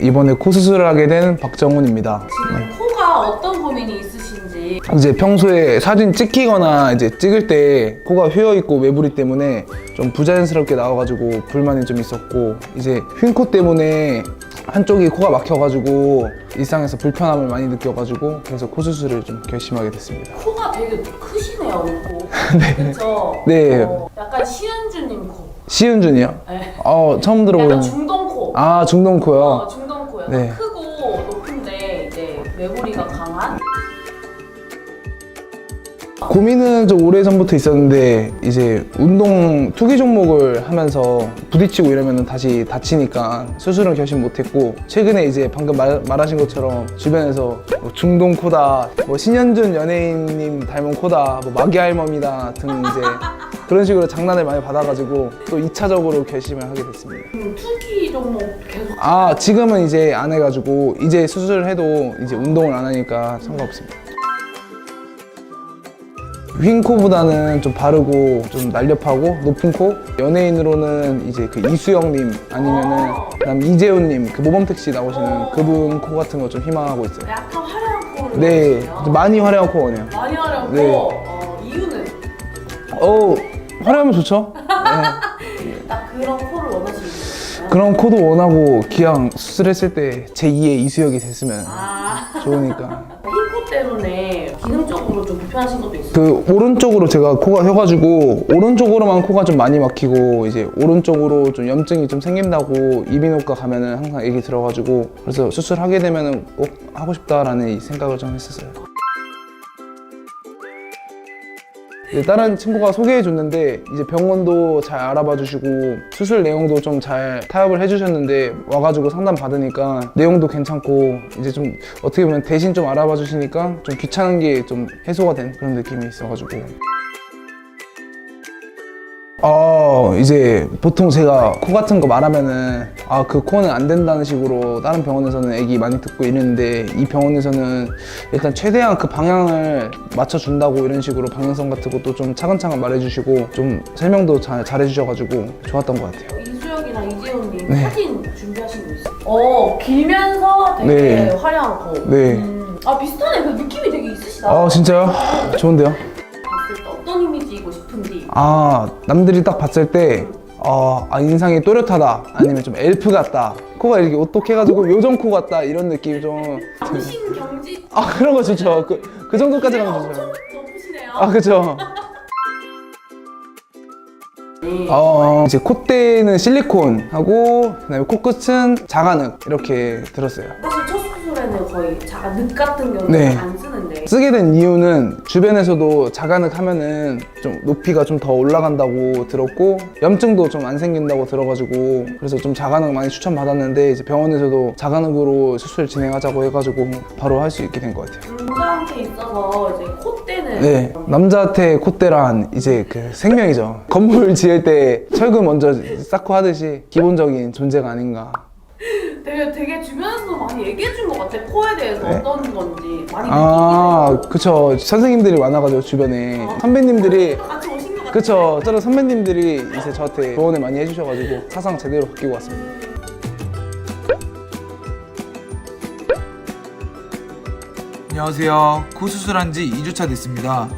이번에 코 수술을 하게 된 박정훈입니다. 지금 코가 어떤 고민이 있으신지. 이제 평소에 사진 찍히거나 이제 찍을 때 코가 휘어 있고 매부리 때문에 좀 부자연스럽게 나와가지고 불만이 좀 있었고, 이제 휜 코 때문에 한쪽이 코가 막혀가지고 일상에서 불편함을 많이 느껴가지고, 그래서 코 수술을 좀 결심하게 됐습니다. 코가 되게 크시네요, 코. 네. 그쵸? 네. 약간 시은주님 코. 시은준이요? 네. 처음 들어보는. 약간 중동코. 아, 중동코요? 중동코요. 네. 크고 높은데 이제 매부리가 강한. 고민은 좀 오래전부터 있었는데, 이제 운동 투기 종목을 하면서 부딪히고 이러면 다시 다치니까 수술은 결심 못했고, 최근에 이제 방금 말하신 것처럼 주변에서 뭐 중동 코다, 뭐 신현준 연예인님 닮은 코다, 뭐 마기 할멈이다 등 이제 그런 식으로 장난을 많이 받아가지고 또 2차적으로 결심을 하게 됐습니다. 투기 종목 계속. 지금은 이제 안 해가지고, 이제 수술을 해도 이제 운동을 안 하니까 상관없습니다. 휜 코보다는 좀 바르고 좀 날렵하고 높은 코, 연예인으로는 이제 그 이수영님 아니면은 그다음 이재훈님, 그 모범택시 나오시는 그분 코 같은 거 좀 희망하고 있어요. 약간 화려한 코를 네, 원하시네요. 좀 많이 화려한 코 원해요. 많이 화려한 네. 코. 이유는 화려하면 좋죠. 네. 딱 그런 코를 원하시는 거예요. 그런 코도 원하고, 기왕 수술했을 때 제2의 이수혁이 됐으면 좋으니까. 흰 코 때문에 기능적으로 좀 불편하신 것도 있어요. 그 오른쪽으로 제가 코가 휘어가지고 오른쪽으로만 코가 좀 많이 막히고, 이제 오른쪽으로 좀 염증이 좀 생긴다고 이비인후과 가면은 항상 얘기 들어가지고, 그래서 수술하게 되면은 꼭 하고 싶다라는 이 생각을 좀 했었어요. 다른 친구가 소개해 줬는데 이제 병원도 잘 알아봐 주시고 수술 내용도 좀 잘 타협을 해 주셨는데, 와가지고 상담 받으니까 내용도 괜찮고, 이제 좀 어떻게 보면 대신 좀 알아봐 주시니까 좀 귀찮은 게 좀 해소가 된 그런 느낌이 있어가지고. 이제 보통 제가 코 같은 거 말하면은 그 코는 안 된다는 식으로 다른 병원에서는 얘기 많이 듣고 이랬는데, 이 병원에서는 일단 최대한 그 방향을 맞춰준다고 이런 식으로 방향성 같은 것도 좀 차근차근 말해주시고 좀 설명도 잘해주셔가지고 좋았던 것 같아요. 이수혁이랑 이재훈님 네. 사진 준비하신 거 있어요? 길면서 되게 네. 화려한 코. 네. 비슷하네. 그 느낌이 되게 있으시다. 진짜요? 좋은데요? 봤을 때 어떤 이미지이고 싶은지. 남들이 딱 봤을 때 인상이 또렷하다, 아니면 좀 엘프 같다, 코가 이렇게 오똑해가지고 요정 코 같다, 이런 느낌이 좀. 당신 경지. 그런 거 좋죠. 그 정도까지 가면 좋죠. 엄청 높으시네요. 그쵸. 이제 콧대는 실리콘하고, 그다음에 코끝은 자간흙 이렇게 들었어요. 사실 첫 수술에는 거의 자가 늑 같은 경우는 네. 안 쓰는데. 쓰게 된 이유는 주변에서도 자간흙 하면은 좀 높이가 좀 더 올라간다고 들었고, 염증도 좀 안 생긴다고 들어가지고, 그래서 좀 자간흙 많이 추천받았는데, 이제 병원에서도 자간흙으로 수술 진행하자고 해가지고 바로 할 수 있게 된 것 같아요. 남자한테 있어서 이제 콧대는. 네, 남자한테 콧대란 이제 그 생명이죠. 건물 지을 때 철근 먼저 쌓고 하듯이 기본적인 존재가 아닌가. 되게 주변에서 많이 얘기해 준 것 같아. 코에 대해서 네. 어떤 건지 많이 느끼게 그쵸. 선생님들이 많아가지고 주변에 선배님들이. 같이 오신 것 같아. 그쵸. 저런 선배님들이 이제 저한테 조언을 많이 해주셔가지고 사상 제대로 바뀌고 왔습니다. 안녕하세요. 코 수술한 지 2주차 됐습니다.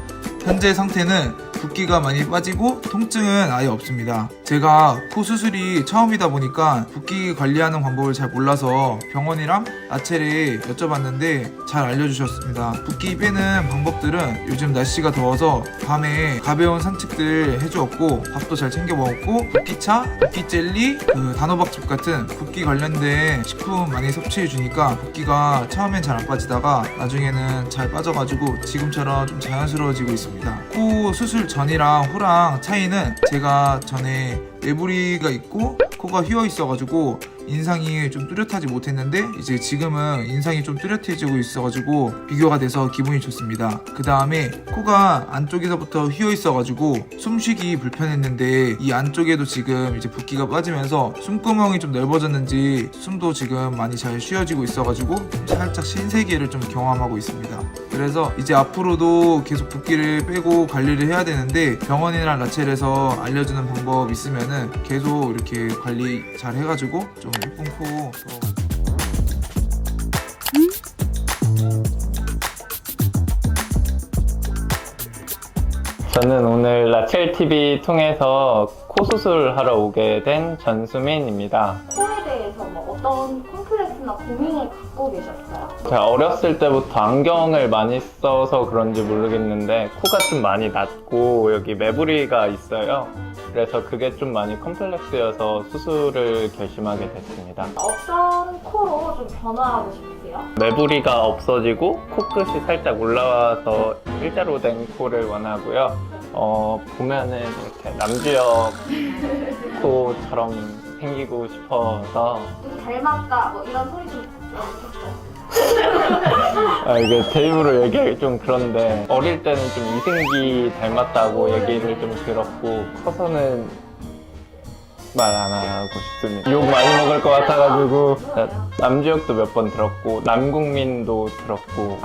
현재 상태는 붓기가 많이 빠지고 통증은 아예 없습니다. 제가 코 수술이 처음이다 보니까 붓기 관리하는 방법을 잘 몰라서 병원이랑 나체를 여쭤봤는데 잘 알려주셨습니다. 붓기 빼는 방법들은 요즘 날씨가 더워서 밤에 가벼운 산책들 해주었고, 밥도 잘 챙겨 먹었고, 붓기차, 붓기 젤리, 단호박즙 같은 붓기 관련된 식품 많이 섭취해 주니까 붓기가 처음엔 잘 안 빠지다가 나중에는 잘 빠져가지고 지금처럼 좀 자연스러워지고 있습니다. 코 수술 전이랑 후랑 차이는, 제가 전에 매부리가 있고 코가 휘어 있어가지고 인상이 좀 뚜렷하지 못했는데, 이제 지금은 인상이 좀 뚜렷해지고 있어가지고 비교가 돼서 기분이 좋습니다. 그 다음에 코가 안쪽에서부터 휘어 있어가지고 숨쉬기 불편했는데, 이 안쪽에도 지금 이제 붓기가 빠지면서 숨구멍이 좀 넓어졌는지 숨도 지금 많이 잘 쉬어지고 있어가지고 살짝 신세계를 좀 경험하고 있습니다. 그래서 이제 앞으로도 계속 붓기를 빼고 관리를 해야 되는데, 병원이나 라첼에서 알려주는 방법 있으면은 계속 이렇게 관리 잘 해가지고 좀 예쁜 코 저는 오늘 라첼TV 통해서 코 수술하러 오게 된 전수민입니다. 코에 대해서 뭐 어떤 콤플렉스나 고민을 갖고 계셨어요? 제가 어렸을 때부터 안경을 많이 써서 그런지 모르겠는데 코가 좀 많이 낮고 여기 매부리가 있어요. 그래서 그게 좀 많이 컴플렉스여서 수술을 결심하게 됐습니다. 어떤 코로 좀 변화하고 싶으세요? 매부리가 없어지고 코끝이 살짝 올라와서 일자로 된 코를 원하고요. 보면은 이렇게 남주혁 코처럼 생기고 싶어서 좀 닮았다 뭐 이런 소리 좀 들었어요. 이게 제 입으로 얘기하기 좀 그런데 어릴 때는 좀 이승기 닮았다고 얘기를 좀 들었고 커서는 말 안 하고 싶습니다. 욕 많이 먹을 것 같아가지고 남주혁도 몇 번 들었고 남궁민도 들었고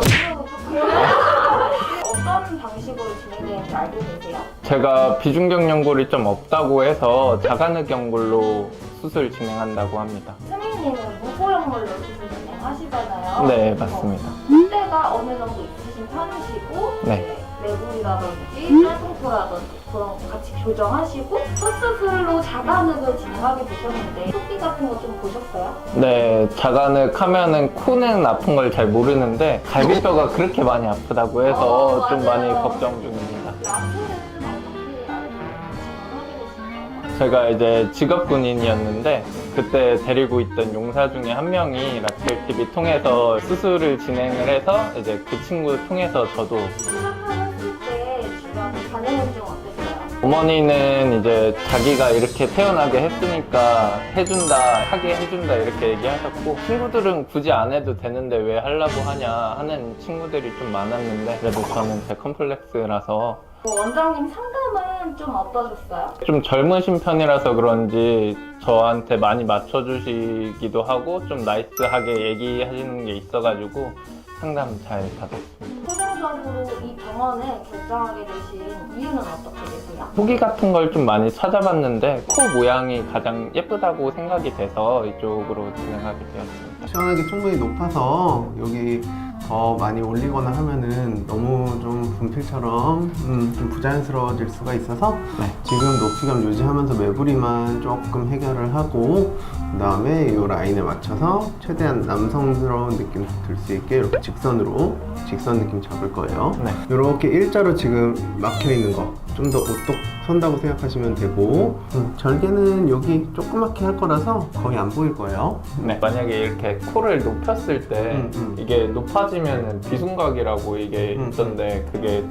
어떤 방식으로 진행되는지 알고 계세요? 제가 비중격 연골이 좀 없다고 해서 자간흑 연골로 수술 진행한다고 합니다. 수민님은 무고형물로 수술 진행하시잖아요. 네, 맞습니다. 숫대가 어느 정도 있으신 편이시고 네. 내부리라든지 짧은 코라든지 그런 거 같이 교정하시고 첫 수술로 자간흑을 진행하게 되셨는데 토끼 같은 거 좀 보셨어요? 네, 자간흑 하면은 코는 아픈 걸 잘 모르는데 갈비뼈가 그렇게 많이 아프다고 해서 좀 많이 맞아요. 걱정 중입니다. 라сел은 어떻게 진행하게 되시나요? 제가 이제 직업 군인이었는데 그때 데리고 있던 용사 중에 한 명이 라첼TV 통해서 수술을 진행을 해서 이제 그 친구 통해서 저도 수술하셨을 때 주변 반응은 좀 어땠어요? 어머니는 이제 자기가 이렇게 태어나게 했으니까 해준다, 하게 해준다 이렇게 얘기하셨고 친구들은 굳이 안 해도 되는데 왜 하려고 하냐 하는 친구들이 좀 많았는데 그래도 저는 제 컴플렉스라서 원장님 상담은 좀 어떠셨어요? 좀 젊으신 편이라서 그런지 저한테 많이 맞춰주시기도 하고 좀 나이스하게 얘기하시는 게 있어가지고 상담 잘 받았습니다. 최종적으로 이 병원을 결정하게 되신 이유는 어떻게 되세요? 후기 같은 걸 좀 많이 찾아봤는데 코 모양이 가장 예쁘다고 생각이 돼서 이쪽으로 진행하게 되었습니다. 시원하게 충분히 높아서 여기 더 많이 올리거나 하면은 너무 좀 분필처럼 좀 부자연스러워질 수가 있어서 지금 높이감 유지하면서 매부리만 조금 해결을 하고 그 다음에 이 라인에 맞춰서 최대한 남성스러운 느낌 들 수 있게 이렇게 직선 느낌 잡을 거예요. 네. 이렇게 일자로 지금 막혀 있는 거 좀 더 오똑 선다고 생각하시면 되고 절개는 여기 조그맣게 할 거라서 거의 안 보일 거예요. 네. 만약에 이렇게 코를 높였을 때 이게 높아지면 비순각이라고 이게 있던데 그게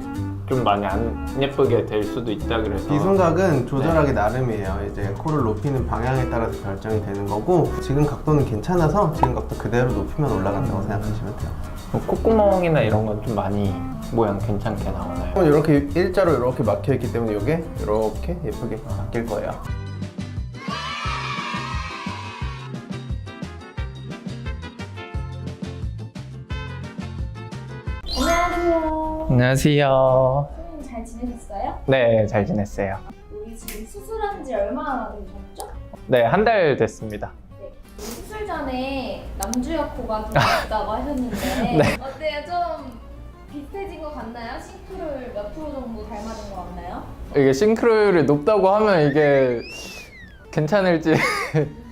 좀 많이 안 예쁘게 될 수도 있다 그래서 비순각은 조절하기 나름이에요. 이제 코를 높이는 방향에 따라서 결정이 되는 거고 지금 각도는 괜찮아서 지금 각도 그대로 높이면 올라간다고 생각하시면 돼요. 콧구멍이나 이런 건 좀 많이 모양 괜찮게 나오나요? 이렇게 일자로 이렇게 막혀 있기 때문에 이게 이렇게 예쁘게 바뀔 거예요. 안녕하세요. 안녕하세요. 선생님 잘 지내셨어요? 네, 잘 지냈어요. 우리 지금 수술한 지 얼마나 되셨죠? 네, 한 달 됐습니다. 네. 수술 전에 남주혁 코가 좀 있다고 하셨는데 네. 어때요? 좀 비슷해진 것 같나요? 싱크로율 몇 프로 정도 닮아진 것 같나요? 이게 싱크로율이 높다고 하면 이게 괜찮을지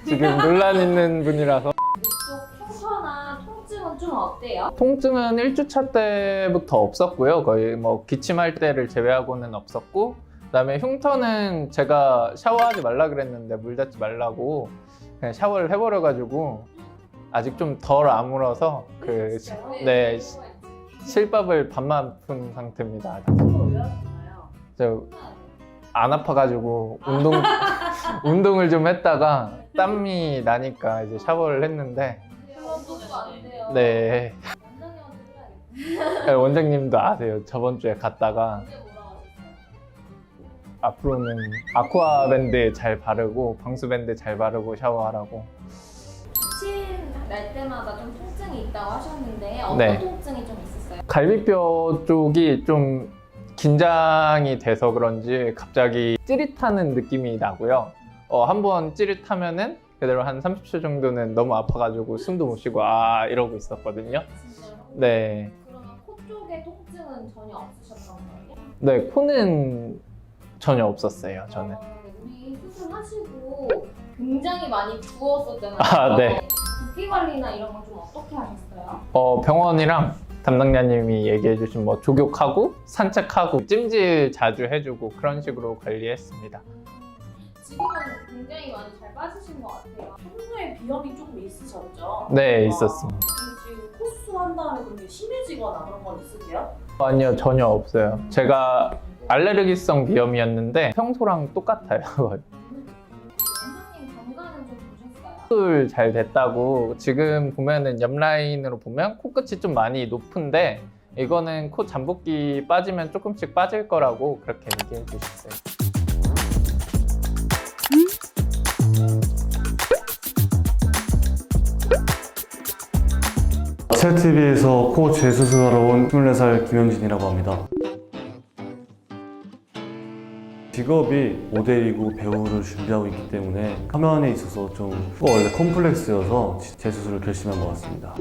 지금 논란 있는 분이라서 이쪽 흉터나 통증은 좀 어때요? 통증은 1주차 때부터 없었고요. 거의 뭐 기침할 때를 제외하고는 없었고 그다음에 흉터는 제가 샤워하지 말라 그랬는데 물 닿지 말라고 그냥 샤워를 해버려가지고 아직 좀 덜 아물어서 그 네, 실밥을 반만 푼 상태입니다. 저 안 아파가지고 운동을 좀 했다가 땀이 나니까 이제 샤워를 했는데 네. 원장님도 아세요. 저번 주에 갔다가 앞으로는 아쿠아밴드 잘 바르고 방수밴드 잘 바르고 샤워하라고. 기침 날 때마다 좀 통증이 있다고 하셨는데 어떤 네. 통증이 좀 있었어요? 갈비뼈 쪽이 좀 긴장이 돼서 그런지 갑자기 찌릿하는 느낌이 나고요. 한번 찌릿하면은 그대로 한 30초 정도는 너무 아파가지고 숨도 못 쉬고 이러고 있었거든요. 진짜요? 네. 그러면 코 쪽에 코에 통증은 전혀 없으셨던 거예요? 네, 코는 전혀 없었어요, 저는. 우리 수술하시고 굉장히 많이 부었었잖아요. 아, 네. 붓기 관리나 이런 건 좀 어떻게 하셨어요? 병원이랑 담당자님이 얘기해주신 뭐 족욕하고 산책하고 찜질 자주 해주고 그런 식으로 관리했습니다. 지금은 굉장히 많이 잘 빠지신 것 같아요. 평소에 비염이 조금 있으셨죠? 네, 있었습니다. 그럼 지금 코 수술한 다음에 그런 게 심해지거나 그런 건 있으세요? 아니요, 전혀 없어요. 제가 알레르기성 비염이었는데 평소랑 똑같아요. 원장님 건강은 좀 보셨어요? 수술 잘 됐다고 지금 보면은 옆 라인으로 보면 코끝이 좀 많이 높은데 이거는 코 잠복기 빠지면 조금씩 빠질 거라고 그렇게 얘기해 주셨어요. 아셀TV에서 코 재수술하러 온 24살 김현진이라고 합니다. 직업이 모델이고 배우를 준비하고 있기 때문에 화면에 있어서 좀 원래 컴플렉스여서 재수술을 결심한 것 같습니다.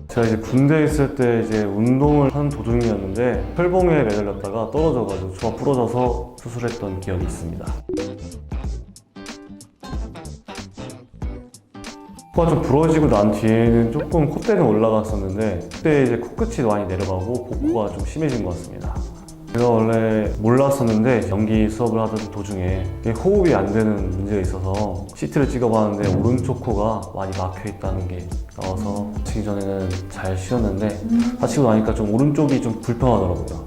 제가 이제 군대에 있을 때 이제 운동을 하는 도중이었는데 철봉에 매달렸다가 떨어져가지고 조가 부러져서 수술했던 기억이 있습니다. 코가 좀 부러지고 난 뒤에는 조금 콧대는 올라갔었는데 그때 이제 코끝이 많이 내려가고 복코가 좀 심해진 것 같습니다. 제가 원래 몰랐었는데 연기 수업을 하던 도중에 호흡이 안 되는 문제가 있어서 CT를 찍어봤는데 오른쪽 코가 많이 막혀 있다는 게 나와서 다치기 전에는 잘 쉬었는데 다치고 나니까 좀 오른쪽이 좀 불편하더라고요.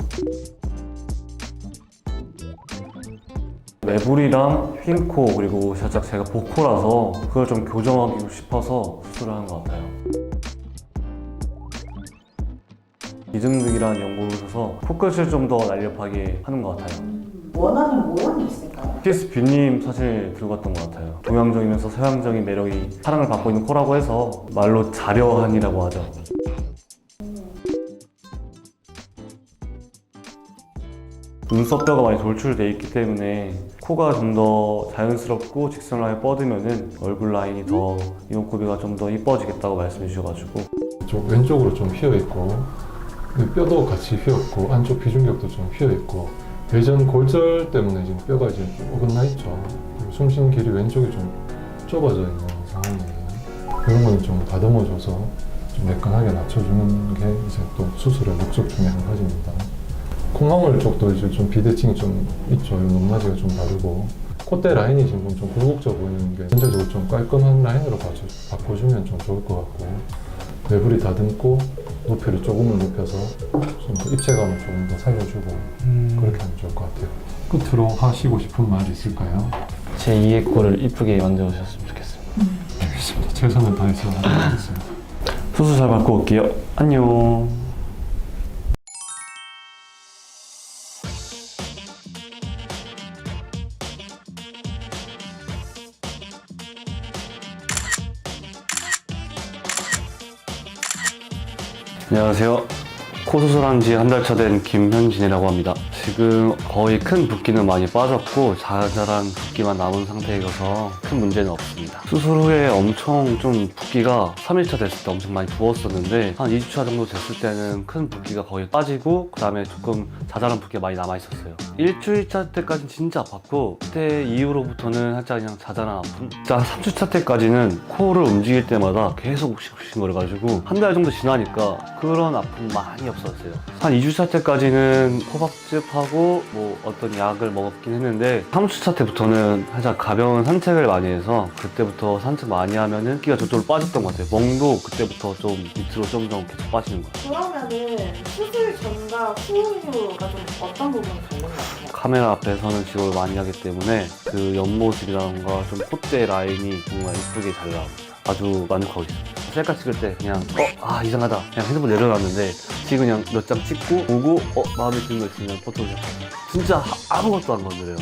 매부리랑 휜코 그리고 살짝 제가 복코라서 그걸 좀 교정하고 싶어서 수술을 하는 것 같아요. 이등득이라는 연구를 해서 코끝을 좀 더 날렵하게 하는 것 같아요. 원하는 모양이 있을까요? TSB님 사진을 들고 갔던 것 같아요. 동양적이면서 서양적인 매력이 사랑을 받고 있는 코라고 해서 말로 자려한이라고 하죠. 눈썹뼈가 많이 돌출돼 있기 때문에 코가 좀 더 자연스럽고 직선하게 뻗으면 얼굴 라인이 더 이목구비가 좀 더 이뻐지겠다고 말씀해 주셔가지고 좀 왼쪽으로 좀 휘어있고 뼈도 같이 휘었고 안쪽 비중격도 좀 휘어있고 외전 골절 때문에 지금 뼈가 이제 좀 어긋나 있죠. 숨쉬는 길이 왼쪽이 좀 좁아져 있는 상황이에요. 이런 거는 좀 다듬어줘서 좀 매끈하게 낮춰주는 게 이제 또 수술의 목적 중에 한 가지입니다. 콩나물 쪽도 이제 좀 비대칭이 좀 있죠. 높낮이가 좀 다르고 콧대 라인이 지금 좀 굴곡져 보이는 게 전체적으로 좀 깔끔한 라인으로 바꿔주면 좀 좋을 것 같고 매부리 다듬고 높이를 조금을 높여서 좀 더 입체감을 조금 더 살려주고 그렇게 하면 좋을 것 같아요. 끝으로 하시고 싶은 말이 있을까요? 제 2의 코를 이쁘게 만들어주셨으면 좋겠습니다. 알겠습니다. 최선을 다해서 하겠습니다. 수술 잘 받고 올게요. 안녕. 안녕하세요. 코 수술한 지 한 달 차 된 김현진이라고 합니다. 지금 거의 큰 붓기는 많이 빠졌고 자잘한 붓기만 남은 상태여서 큰 문제는 없습니다. 수술 후에 엄청 좀 붓기가 3일차 됐을 때 엄청 많이 부었었는데 한 2주차 정도 됐을 때는 큰 붓기가 거의 빠지고 그 다음에 조금 자잘한 붓기가 많이 남아있었어요. 일주일차 때까지는 진짜 아팠고 그때 이후로부터는 살짝 그냥 자잘한 아픔? 진짜 3주차 때까지는 코를 움직일 때마다 계속 욱신욱신거려가지고 한 달 정도 지나니까 그런 아픔 많이 없었어요. 한 2주차 때까지는 호박즙하고 뭐 어떤 약을 먹었긴 했는데 3주차 때부터는 살짝 가벼운 산책을 많이 해서 그때부터 산책 많이 하면은 끼가 저쪽으로 빠졌던 것 같아요. 멍도 그때부터 좀 밑으로 점점 계속 빠지는 것 같아요. 그러면은 수술 전과 후유가 좀 어떤 부분이 다른 것 같아요? 카메라 앞에서는 직업을 많이 하기 때문에 그 옆모습이라던가 좀 콧대 라인이 정말 이쁘게 잘 나옵니다. 아주 만족하고 있습니다. 셀카 찍을 때 그냥 이상하다 그냥 핸드폰 내려놨는데 지금 그냥 몇 장 찍고 보고 마음에 드는 거 있으면 포토를 해. 진짜 아무것도 안 건드려요.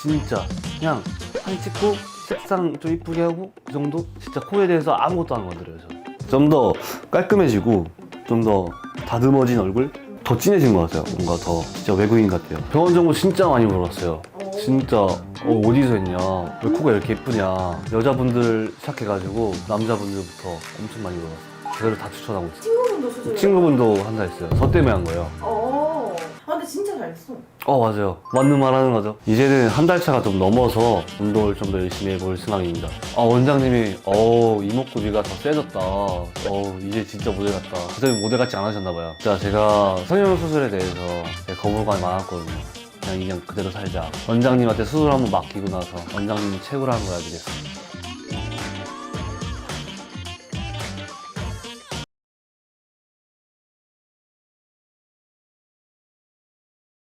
진짜 그냥 사진 찍고 색상 좀 이쁘게 하고 그 정도? 진짜 코에 대해서 아무것도 안 건드려요. 좀 더 깔끔해지고 좀 더 다듬어진 얼굴? 더 진해진 것 같아요. 뭔가 더 진짜 외국인 같아요. 병원 정보 진짜 많이 물어봤어요. 진짜 어디서 했냐, 왜 코가 이렇게 예쁘냐, 여자분들 시작해가지고 남자분들부터 엄청 많이 물어봤어요. 그대로 다 추천하고 있어요. 친구분도 수술. 친구분도 한다 했어요. 저 때문에 한 거예요. 아 근데 진짜 잘했어. 맞아요. 맞는 말 하는 거죠. 이제는 한 달 차가 좀 넘어서 운동을 좀 더 열심히 해볼 생각입니다. 원장님이 이목구비가 더 세졌다. 이제 진짜 모델 같다. 그전에 모델 같지 않으셨나봐요. 진짜 제가 성형수술에 대해서 되게 거부감이 많았거든요. 그냥 인형 그대로 살자. 원장님한테 수술 한번 맡기고 나서 원장님이 최고라는 걸 알게 됐습니다.